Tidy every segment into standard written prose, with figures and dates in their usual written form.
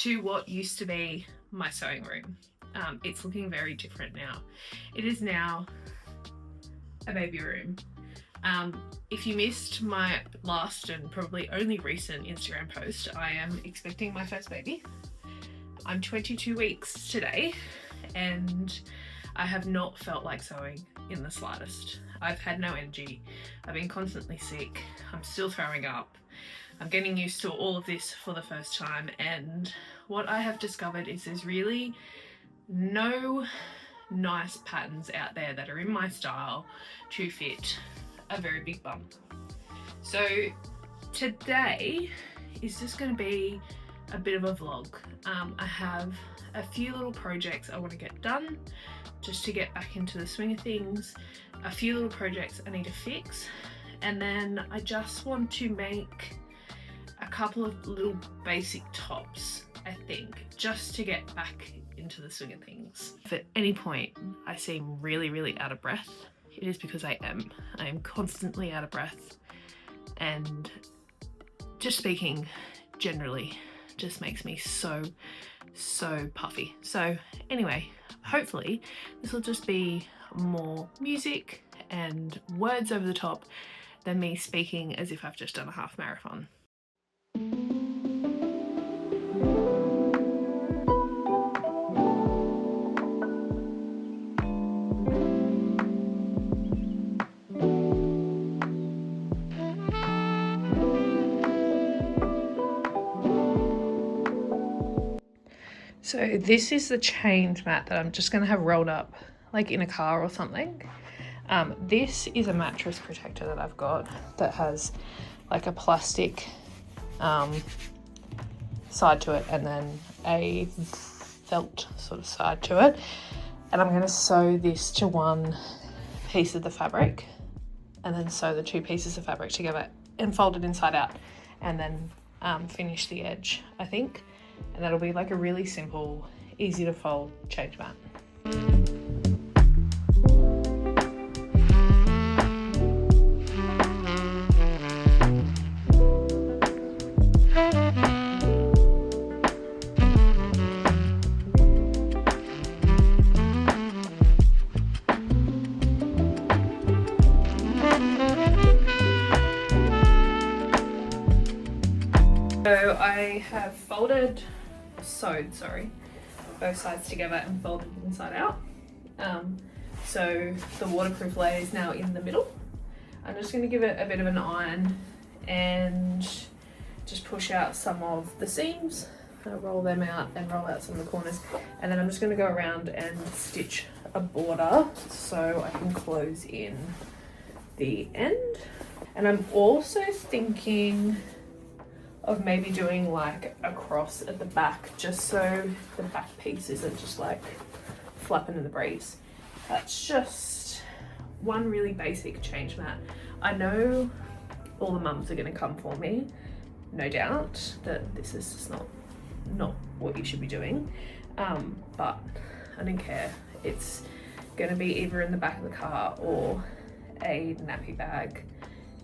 to what used to be my sewing room. It's looking very different now. It is now a baby room. If you missed my last and probably only recent Instagram post, I am expecting my first baby. I'm 22 weeks today and I have not felt like sewing in the slightest. I've had no energy. I've been constantly sick. I'm still throwing up. I'm getting used to all of this for the first time, and what I have discovered is there's really no nice patterns out there that are in my style to fit a very big bum. So today is just going to be a bit of a vlog. I have a few little projects I want to get done just to get back into the swing of things, a few little projects I need to fix, and then I just want to make a couple of little basic tops, I think, just to get back into the swing of things. If at any point I seem really out of breath, it is because I am. I am constantly out of breath, and just speaking generally just makes me so puffy. So anyway, hopefully this will just be more music and words over the top than me speaking as if I've just done a half marathon. So this is the change mat that I'm just going to have rolled up like in a car or something. This is a mattress protector that I've got that has like a plastic side to it and then a felt sort of side to it. And I'm going to sew this to one piece of the fabric and then sew the two pieces of fabric together and fold it inside out and then finish the edge, I think. And that'll be like a really simple, easy to fold change mat. So I have sewed both sides together and folded inside out. So the waterproof layer is now in the middle. I'm just going to give it a bit of an iron and just push out some of the seams, roll them out and roll out some of the corners, and then I'm just going to go around and stitch a border so I can close in the end. And I'm also thinking of maybe doing like a cross at the back, just so the back piece isn't just like flapping in the breeze. That's just one really basic change mat. I know all the mums are going to come for me, no doubt, that this is just not what you should be doing, but I don't care. It's going to be either in the back of the car or a nappy bag.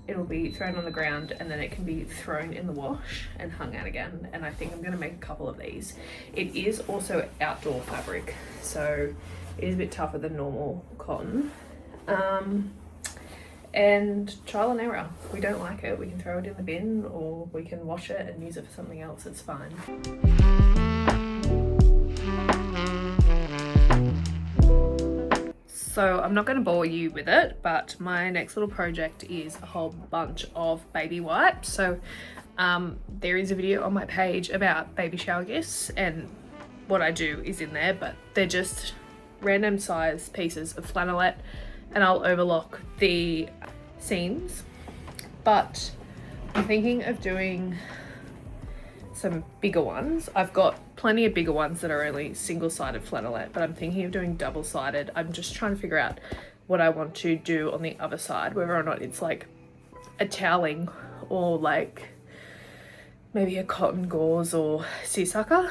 It'll be thrown on the ground and then it can be thrown in the wash and hung out again. And I think I'm going to make a couple of these. It is also outdoor fabric, so it is a bit tougher than normal cotton. And trial and error. If we don't like it, we can throw it in the bin or we can wash it and use it for something else. It's fine. So I'm not going to bore you with it, but my next little project is a whole bunch of baby wipes. So there is a video on my page about baby shower gifts, and what I do is in there, but they're just random size pieces of flannelette, and I'll overlock the seams. But I'm thinking of doing some bigger ones. I've got plenty of bigger ones that are only single-sided flannelette, but I'm thinking of doing double-sided. I'm just trying to figure out what I want to do on the other side, whether or not it's like a toweling or like maybe a cotton gauze or seersucker.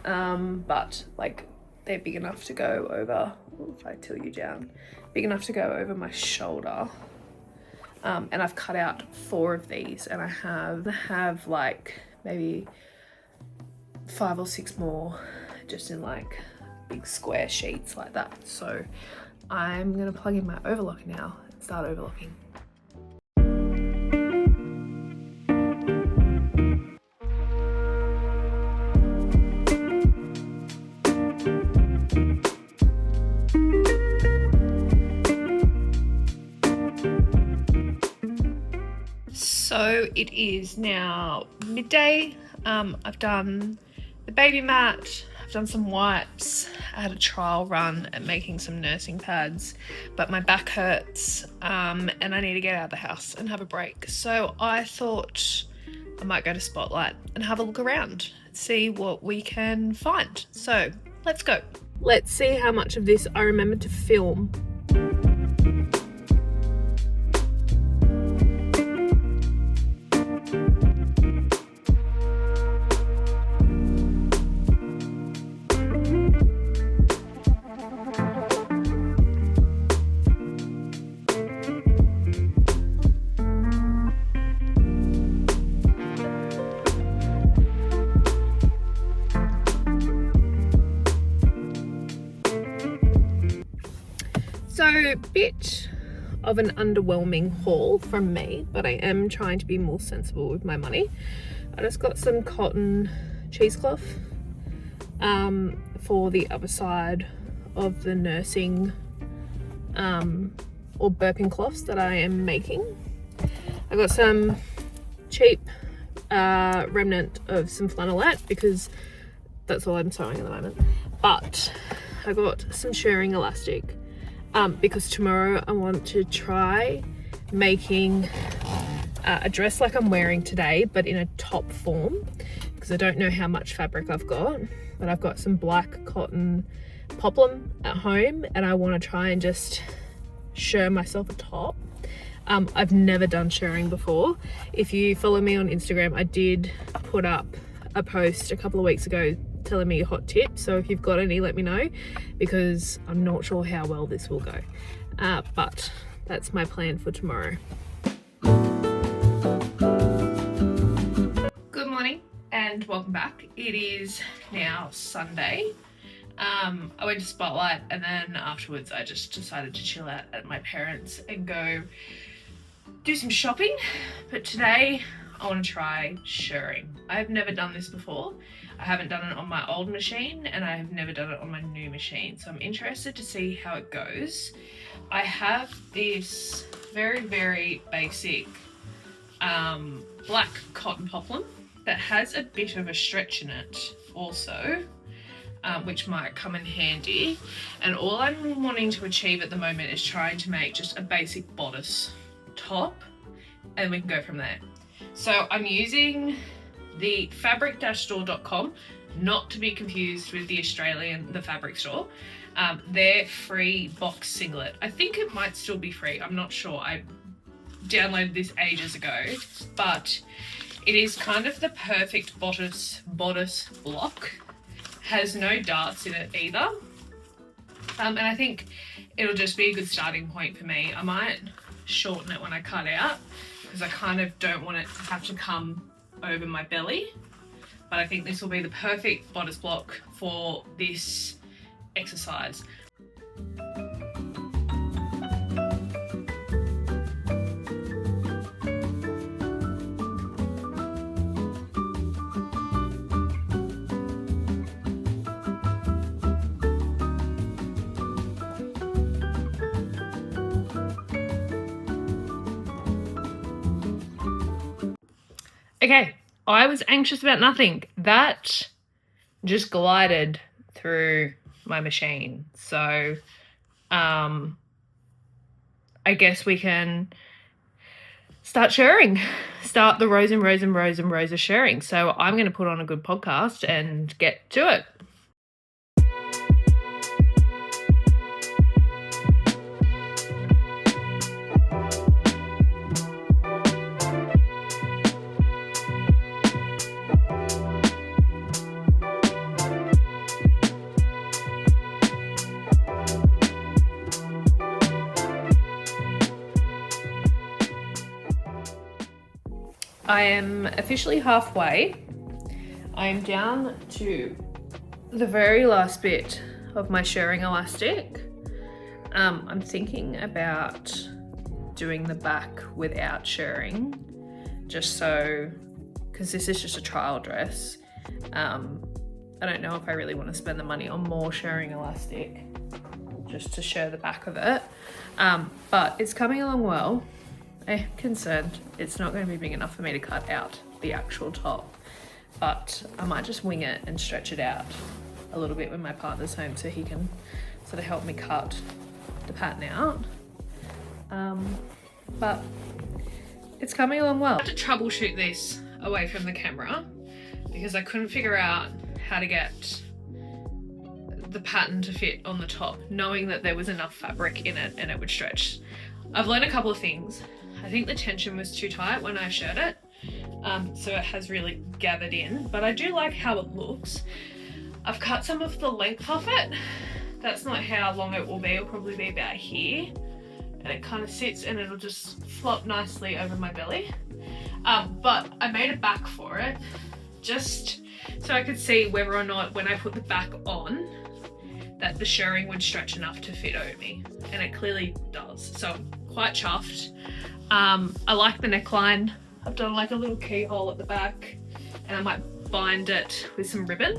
But like they're big enough to go over, if I tilt you down, big enough to go over my shoulder. And I've cut out 4 of these, and I have like maybe 5 or 6 more just in like big square sheets like that. So I'm gonna plug in my overlocker now and start overlocking. So it is now midday. I've done the baby mat, I've done some wipes, I had a trial run at making some nursing pads, but my back hurts and I need to get out of the house and have a break. So I thought I might go to Spotlight and have a look around, see what we can find. So let's go. Let's see how much of this I remember to film. So, bit of an underwhelming haul from me, but I am trying to be more sensible with my money. I just got some cotton cheesecloth for the other side of the nursing or burping cloths that I am making. I got some cheap remnant of some flannelette because that's all I'm sewing at the moment. But I got some shirring elastic because tomorrow I want to try making a dress like I'm wearing today, but in a top form, because I don't know how much fabric I've got, but I've got some black cotton poplin at home and I want to try and just shirr myself a top. I've never done shirring before. If you follow me on Instagram, I did put up a post a couple of weeks ago telling me hot tips, so if you've got any, let me know, because I'm not sure how well this will go, but that's my plan for tomorrow. Good morning and welcome back. It is now Sunday. I went to Spotlight and then afterwards I just decided to chill out at my parents' and go do some shopping, but today I want to try shirring. I've never done this before. I haven't done it on my old machine and I have never done it on my new machine, so I'm interested to see how it goes. I have this very, very basic black cotton poplin that has a bit of a stretch in it also, which might come in handy, and all I'm wanting to achieve at the moment is trying to make just a basic bodice top and we can go from there. So I'm using the fabric-store.com, not to be confused with the Australian, the fabric store. Their free box singlet. I think it might still be free, I'm not sure. I downloaded this ages ago, but it is kind of the perfect bodice block. Has no darts in it either. And I think it'll just be a good starting point for me. I might shorten it when I cut out because I kind of don't want it to have to come over my belly, but I think this will be the perfect bodice block for this exercise. Okay, I was anxious about nothing. That just glided through my machine. So I guess we can start shirring. Start the rows and rows and rows and rows of shirring. So I'm going to put on a good podcast and get to it. I am officially halfway. I'm down to the very last bit of my shirring elastic. I'm thinking about doing the back without shirring, just so, because this is just a trial dress. I don't know if I really want to spend the money on more shirring elastic just to share the back of it, but it's coming along well. I'm concerned it's not going to be big enough for me to cut out the actual top, but I might just wing it and stretch it out a little bit when my partner's home so he can sort of help me cut the pattern out. But it's coming along well. I had to troubleshoot this away from the camera because I couldn't figure out how to get the pattern to fit on the top, knowing that there was enough fabric in it and it would stretch. I've learned a couple of things. I think the tension was too tight when I shirred it, so it has really gathered in, but I do like how it looks. I've cut some of the length off it. That's not how long it will be. It'll probably be about here, and it kind of sits and it'll just flop nicely over my belly. But I made a back for it just so I could see whether or not when I put the back on that the shirring would stretch enough to fit over me, and it clearly does, so I'm quite chuffed. I like the neckline. I've done like a little keyhole at the back, and I might bind it with some ribbon.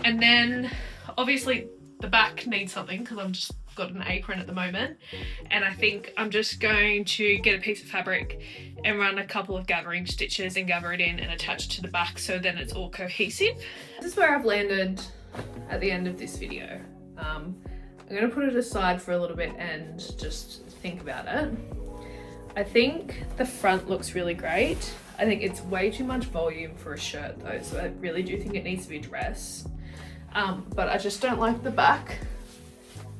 And then obviously the back needs something because I've just got an apron at the moment, and I think I'm just going to get a piece of fabric and run a couple of gathering stitches and gather it in and attach it to the back, so then it's all cohesive. This is where I've landed at the end of this video. I'm going to put it aside for a little bit and just think about it. I think the front looks really great. I think it's way too much volume for a shirt though, so I really do think it needs to be a dress. But I just don't like the back.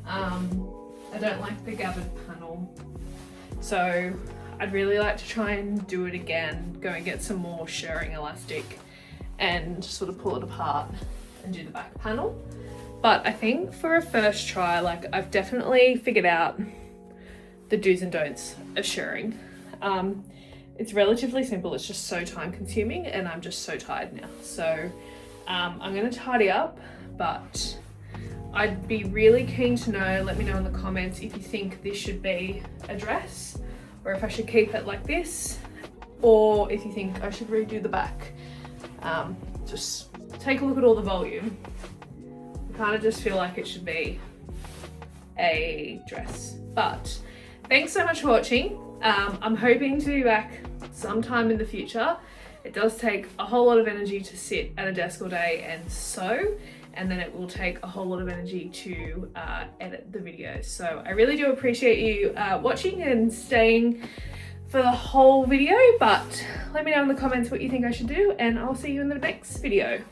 I don't like the gathered panel. So I'd really like to try and do it again, go and get some more shirring elastic and sort of pull it apart and do the back panel. But I think for a first try, like, I've definitely figured out the do's and don'ts of shirring. It's relatively simple, it's just so time consuming and I'm just so tired now. So I'm gonna tidy up, but I'd be really keen to know, let me know in the comments if you think this should be a dress or if I should keep it like this, or if you think I should redo the back. Just take a look at all the volume. I kind of just feel like it should be a dress. But thanks so much for watching. I'm hoping to be back sometime in the future. It does take a whole lot of energy to sit at a desk all day and sew, and then it will take a whole lot of energy to edit the videos. So I really do appreciate you watching and staying for the whole video, but let me know in the comments what you think I should do, and I'll see you in the next video.